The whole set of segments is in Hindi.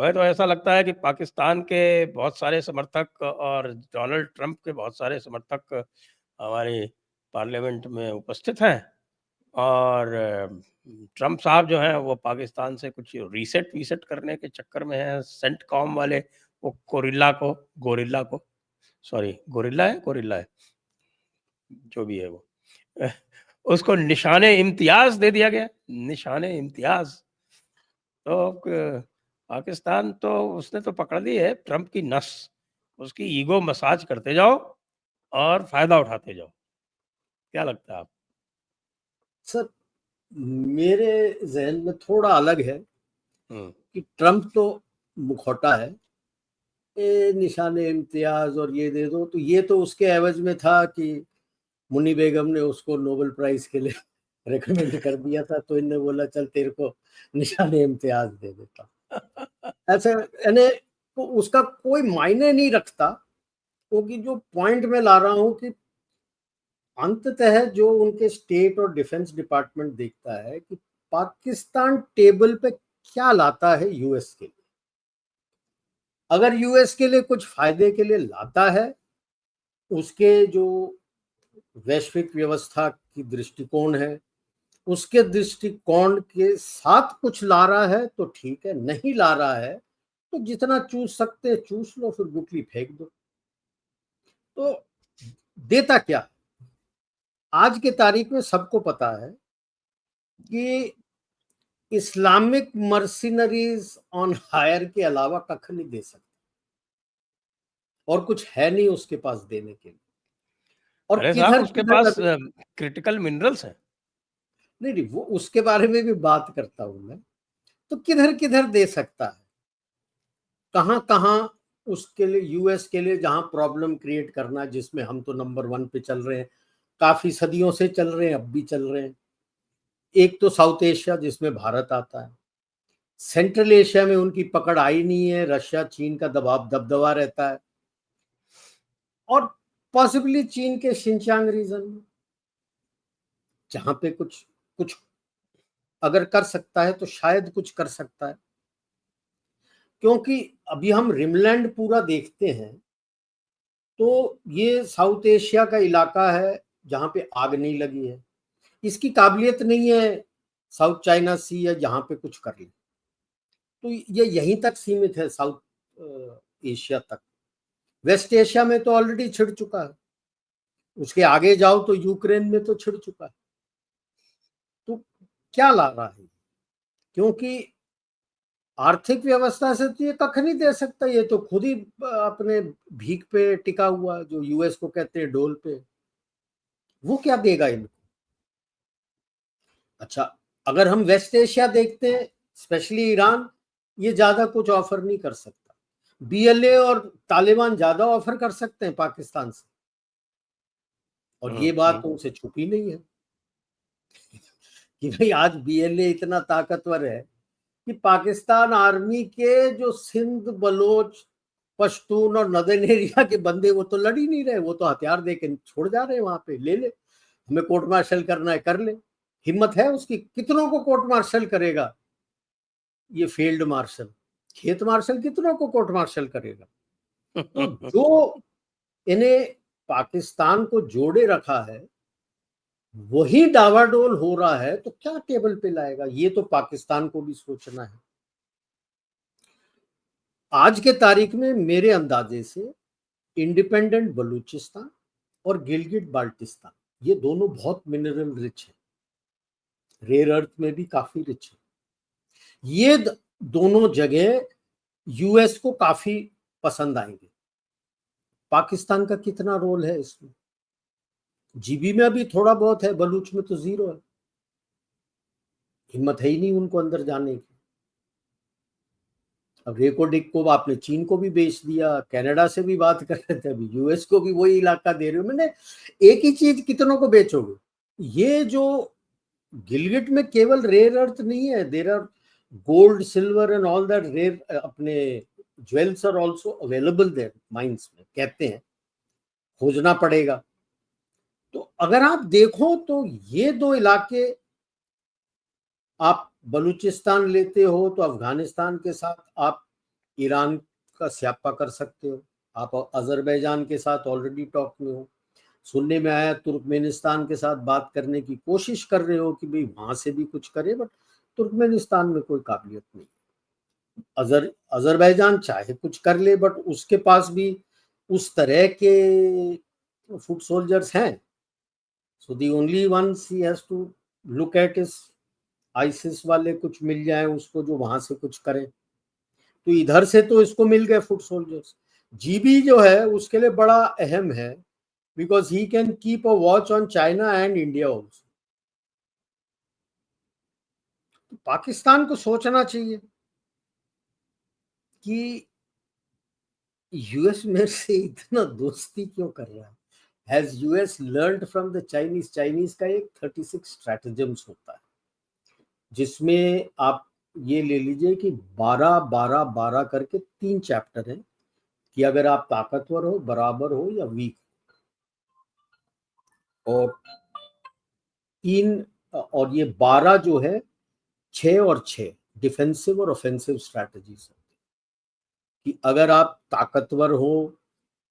हमें तो ऐसा लगता है कि पाकिस्तान के बहुत सारे समर्थक और डोनाल्ड ट्रंप के बहुत सारे समर्थक हमारी पार्लियामेंट में उपस्थित हैं और ट्रंप साहब जो हैं वो पाकिस्तान से कुछ रीसेट वीसेट करने के चक्कर में हैं। सेंट कॉम वाले वो गोरिल्ला को सॉरी गोरिल्ला है जो भी है वो उसको निशाने इम्तियाज दे दिया गया, निशाने इम्तियाज। तो पाकिस्तान तो उसने तो पकड़ ली है ट्रंप की नस, उसकी ईगो मसाज करते जाओ और फायदा उठाते जाओ। क्या लगता है आप? सर, मेरे जहन में थोड़ा अलग है कि ट्रंप तो मुखौटा है, ये निशाने इम्तियाज और ये दे दो, तो ये तो उसके एवज में था कि मुन्नी बेगम ने उसको नोबेल प्राइज के लिए रेकमेंड कर दिया था, तो इनने बोला चल तेरे को निशाने इम्तियाज दे देता। ऐसे यानी तो उसका कोई मायने नहीं रखता, क्योंकि जो पॉइंट में ला रहा हूं कि अंततः जो उनके स्टेट और डिफेंस डिपार्टमेंट देखता है कि पाकिस्तान टेबल पे क्या लाता है यूएस के लिए। अगर यूएस के लिए कुछ फायदे के लिए लाता है, उसके जो वैश्विक व्यवस्था की दृष्टिकोण है, उसके दृष्टिकोण के साथ कुछ ला रहा है तो ठीक है, नहीं ला रहा है तो जितना चूस सकते चूस लो, फिर गुठली फेंक दो। तो देता क्या, आज के तारीख में सबको पता है कि इस्लामिक मर्सिनरीज ऑन हायर के अलावा कख नहीं दे सकते, और कुछ है नहीं उसके पास देने के लिए। और अरे साहब किधर उसके किधर पास क्रिटिकल मिनरल्स हैं। नहीं, वो उसके बारे में भी बात करता हूं मैं। तो किधर किधर दे सकता है, कहां कहां उसके लिए, यूएस के लिए जहां प्रॉब्लम क्रिएट करना, जिसमें हम तो नंबर 1 पे चल रहे हैं, काफी सदियों से चल रहे हैं, अब भी चल रहे हैं। एक तो साउथ एशिया जिसमें भारत आता है, सेंट्रल एशिया में उनकी पकड़ आई नहीं है, रशिया चीन का दबदबा रहता है, और पॉसिबली चीन के शिनचांग रीजन में जहां पे कुछ कुछ अगर कर सकता है तो शायद कुछ कर सकता है। क्योंकि अभी हम रिमलैंड पूरा देखते हैं तो ये साउथ एशिया का इलाका है जहां पे आग नहीं लगी है, इसकी काबिलियत नहीं है साउथ चाइना सी या जहां पे कुछ कर ले। तो ये यहीं तक सीमित है, साउथ एशिया तक। वेस्ट एशिया में तो ऑलरेडी छिड़ चुका है, उसके आगे जाओ तो यूक्रेन में तो छिड़ चुका है। तो क्या ला रहा है, क्योंकि आर्थिक व्यवस्था से तो ये कख नहीं दे सकता, ये तो खुद ही अपने भीख पे टिका हुआ, जो यूएस को कहते हैं डोल पे, वो क्या देगा इनको। अच्छा, अगर हम वेस्ट एशिया देखते हैं, स्पेशली ईरान, ये ज्यादा कुछ ऑफर नहीं कर सकता। बीएलए और तालिबान ज्यादा ऑफर कर सकते हैं पाकिस्तान से, और ये बात उनसे छुपी नहीं है कि भाई आज बीएलए इतना ताकतवर है कि पाकिस्तान आर्मी के जो सिंध, बलोच, पश्तून और नदन एरिया के बंदे, वो तो लड़ ही नहीं रहे, वो तो हथियार दे के छोड़ जा रहे हैं, वहां पे ले ले, हमें कोर्ट मार्शल करना है कर ले। हिम्मत है उसकी, कितनों को कोर्ट मार्शल करेगा ये फील्ड मार्शल, खेत मार्शल कितनों को कोर्ट मार्शल करेगा। तो जो इन्हें पाकिस्तान को जोड़े रखा है वही डावाडोल हो रहा है, तो क्या टेबल पे लाएगा, ये तो पाकिस्तान को भी सोचना है। आज के तारीख में मेरे अंदाजे से इंडिपेंडेंट बलूचिस्तान और गिलगिट बाल्टिस्तान, ये दोनों बहुत मिनरल रिच है, रेयर अर्थ में भी काफी रिच है। ये दोनों जगह यूएस को काफी पसंद आएंगे। पाकिस्तान का कितना रोल है इसमें, जीबी में अभी थोड़ा बहुत है, बलूच में तो जीरो है, हिम्मत है ही नहीं उनको अंदर जाने की। अब रेकोडिक को आपने चीन को भी बेच दिया, कनाडा से भी बात कर रहे थे, अभी यूएस को भी वही इलाका दे रहे हो। मैंने एक ही चीज कितनों को बेचोगे। ये जो गिलगिट में केवल रेयर अर्थ नहीं है, there are gold, silver and all that rare, अपने jewels are also available there mines में, कहते हैं, खोजना पड़ेगा। तो अगर आप देखो तो ये दो इलाके, आप बलूचिस्तान लेते हो तो अफगानिस्तान के साथ आप ईरान का स्यापा कर सकते हो, आप अजरबैजान के साथ ऑलरेडी टॉक में हो, सुनने में आया तुर्कमेनिस्तान के साथ बात करने की कोशिश कर रहे हो कि भाई वहां से भी कुछ करे, बट तुर्कमेनिस्तान में कोई काबिलियत नहीं। अजरबैजान चाहे कुछ कर ले, बट उसके पास भी उस तरह के फुट सोल्जर्स हैं। So the only ones he has to look at is ISIS वाले कुछ मिल जाए उसको जो वहां से कुछ करें। तो इधर से तो इसको मिल गए फुट सोल्जर्स। जीबी जो है उसके लिए बड़ा अहम है, because he can keep a watch on China and India also. तो पाकिस्तान को सोचना चाहिए कि यूएस मेरे से इतना दोस्ती क्यों कर रहा है। Has US learned from the Chinese? Chinese का एक 36 स्ट्रैटेजम्स होता है, जिसमें आप ये ले लीजिए कि 12 करके 3 चैप्टर हैं कि अगर आप ताकतवर हो, बराबर हो या वीक, और 3, और ये 12 जो है 6 और 6 डिफेंसिव और ऑफेंसिव स्ट्रैटेजीज है कि अगर आप ताकतवर हो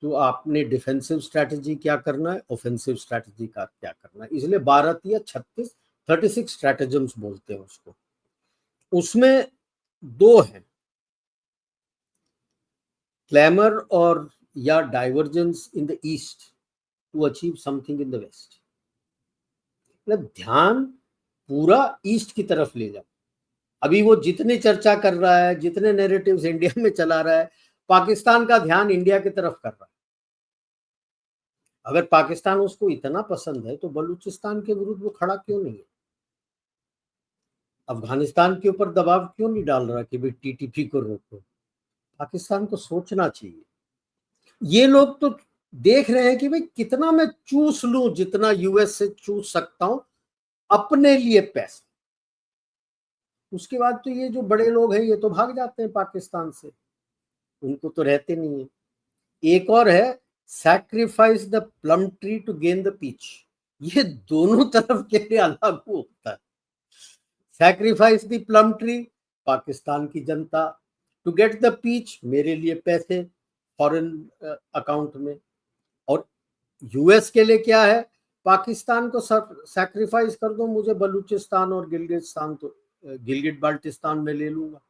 तो आपने डिफेंसिव स्ट्रैटेजी क्या करना है, ऑफेंसिव स्ट्रैटेजी का क्या करना है। इसलिए 12 या 36, 36 स्ट्रैटेजम्स बोलते हैं उसको। उसमें 2 हैं, क्लैमर और या divergence in the east to achieve something in the west. मतलब ध्यान पूरा ईस्ट की तरफ ले जाओ। अभी वो जितनी चर्चा कर रहा है, जितने नैरेटिव्स इंडिया में चला रहा है, पाकिस्तान का ध्यान इंडिया की तरफ कर रहा है। अगर पाकिस्तान उसको इतना पसंद है तो बलूचिस्तान के विरुद्ध वो खड़ा क्यों नहीं है? अफगानिस्तान के ऊपर दबाव क्यों नहीं डाल रहा कि भाई टीटीपी को रोको? पाकिस्तान को सोचना चाहिए। ये लोग तो देख रहे हैं कि भाई कितना मैं चूस लूं, जितना यूएस से चूस सकता हूं अपने लिए पैसा। उसके बाद तो ये जो बड़े लोग हैं ये तो भाग जाते हैं पाकिस्तान से, उनको तो रहते नहीं है। एक और है, sacrifice the plum tree to gain the peach. ये दोनों तरफ के लिए अलग होता है। Sacrifice the plum tree, Pakistan की जनता, टू गेट द पीच, मेरे लिए पैसे फॉरेन अकाउंट में। और यूएस के लिए क्या है, पाकिस्तान को सैक्रिफाइस कर दो, मुझे बलूचिस्तान और गिलगिस्तान तो गिलगिट बाल्टिस्तान में ले लूंगा,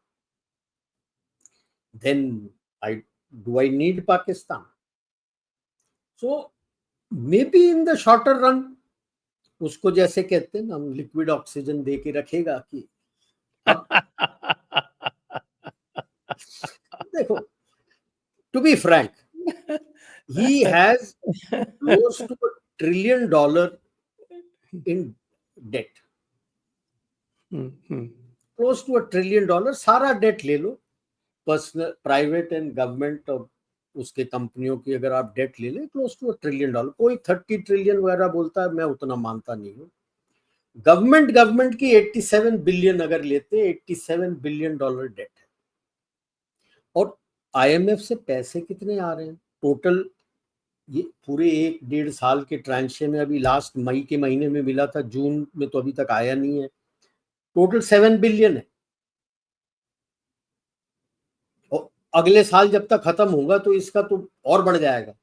then I need Pakistan? So maybe in the shorter run उसको जैसे कहते हैं ना, हम लिक्विड ऑक्सीजन दे के रखेगा कि अब देखो, to be frank, he has close to $1 trillion in debt. Close to $1 trillion, सारा डेट ले लो, पर्सनल, प्राइवेट एंड गवर्नमेंट, और उसके कंपनियों की अगर आप डेट ले लें, क्लोज टू $1 ट्रिलियन। कोई 30 ट्रिलियन वगैरह बोलता है, मैं उतना मानता नहीं हूँ। गवर्नमेंट की 87 बिलियन अगर लेते, $87 बिलियन डेट है। और आईएमएफ से पैसे कितने आ रहे हैं टोटल? ये पूरे 1-1.5 साल के ट्रांशे में अभी लास्ट मई के महीने में मिला था, जून में तो अभी तक आया नहीं है। टोटल 7 बिलियन है। और अगले साल जब तक खत्म होगा तो इसका तो और बढ़ जाएगा।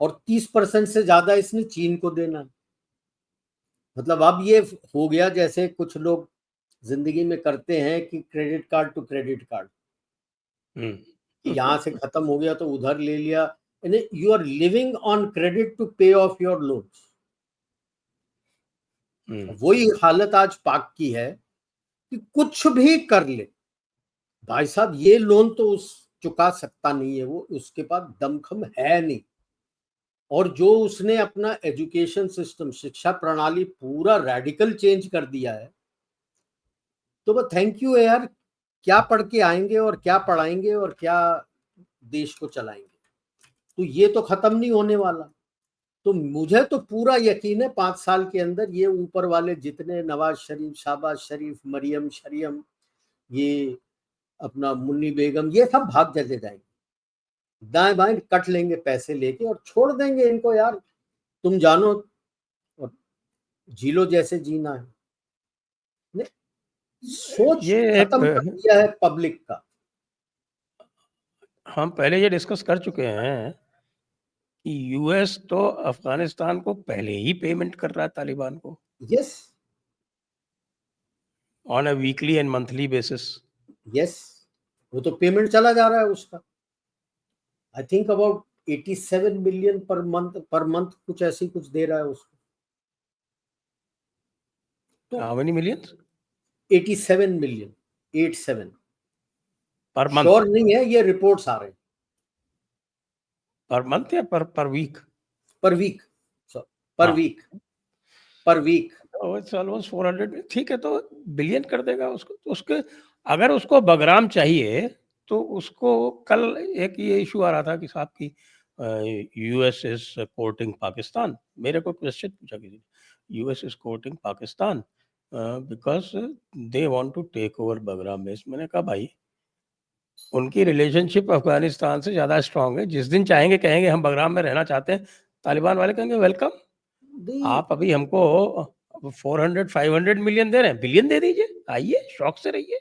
और 30% से ज्यादा इसने चीन को देना। मतलब अब ये हो गया जैसे कुछ लोग जिंदगी में करते हैं कि credit card to credit card, यहां से खत्म हो गया तो उधर ले लिया। यानी you are living on credit to pay off your loans. वही हालत आज पाक की है कि कुछ भी कर ले भाई साहब, ये लोन तो उस चुका सकता नहीं है, वो उसके पास दमखम है नहीं। और जो उसने अपना एजुकेशन सिस्टम, शिक्षा प्रणाली पूरा रेडिकल चेंज कर दिया है, तो वो थैंक यू है यार, क्या पढ़ के आएंगे और क्या पढ़ाएंगे और क्या देश को चलाएंगे? तो ये तो खत्म नहीं होने वाला। तो मुझे तो पूरा यकीन है 5 साल के अंदर ये ऊपर वाले जितने नवाज शरीफ, शहबाज शरीफ, मरियम शरियम, ये अपना मुन्नी बेगम, ये सब भाग चले जाएंगे, दाएं बाएं कट लेंगे पैसे लेके और छोड़ देंगे इनको, यार तुम जानो और जी लो जैसे जीना है। सोच ये एक खत्म कर दिया है पब्लिक का। हम पहले ये डिस्कस कर चुके हैं कि यूएस तो अफगानिस्तान को पहले ही पेमेंट कर रहा है तालिबान को yes on a weekly and monthly basis. Yes, वो तो पेमेंट चला जा रहा है उसका। I think about 87 million per month कुछ ऐसी कुछ दे रहा है उसको। तो how many millions 87 million, 87 per month? Sure नहीं है, ये रिपोर्ट्स आ रहे हैं। पर मंथ या पर वीक? पर वीक, पर हाँ, वीक, पर वीक। It's almost 400। ठीक है, तो बिलियन कर देगा उसको। तो उसके अगर उसको बगराम चाहिए तो उसको कल एक ये इशू आ रहा था कि साहब की यूएस इज कोर्टिंग पाकिस्तान। मेरे को क्वेश्चन पूछा किसी ने, US is courting Pakistan because they want to take over Bagram base. मैंने कहा भाई, उनकी रिलेशनशिप अफगानिस्तान से ज़्यादा स्ट्रांग है। जिस दिन चाहेंगे कहेंगे हम बगराम में रहना चाहते हैं, तालिबान वाले कहेंगे वेलकम। आप अभी हमको 400-500 मिलियन दे रहे हैं, बिलियन दे दीजिए, आइए शौक से रहिए।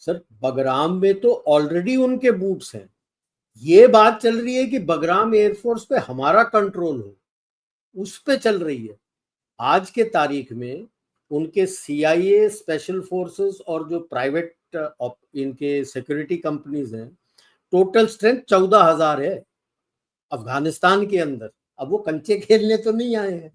सर बगराम में तो ऑलरेडी उनके बूट्स हैं। ये बात चल रही है कि बगराम एयरफोर्स पे हमारा कंट्रोल हो, उस पे चल रही है। आज के तारीख में उनके सीआईए, स्पेशल फोर्सेस और जो प्राइवेट इनके सिक्योरिटी कंपनीज हैं, टोटल स्ट्रेंथ 14,000 है अफगानिस्तान के अंदर। अब वो कंचे खेलने तो नहीं आए हैं,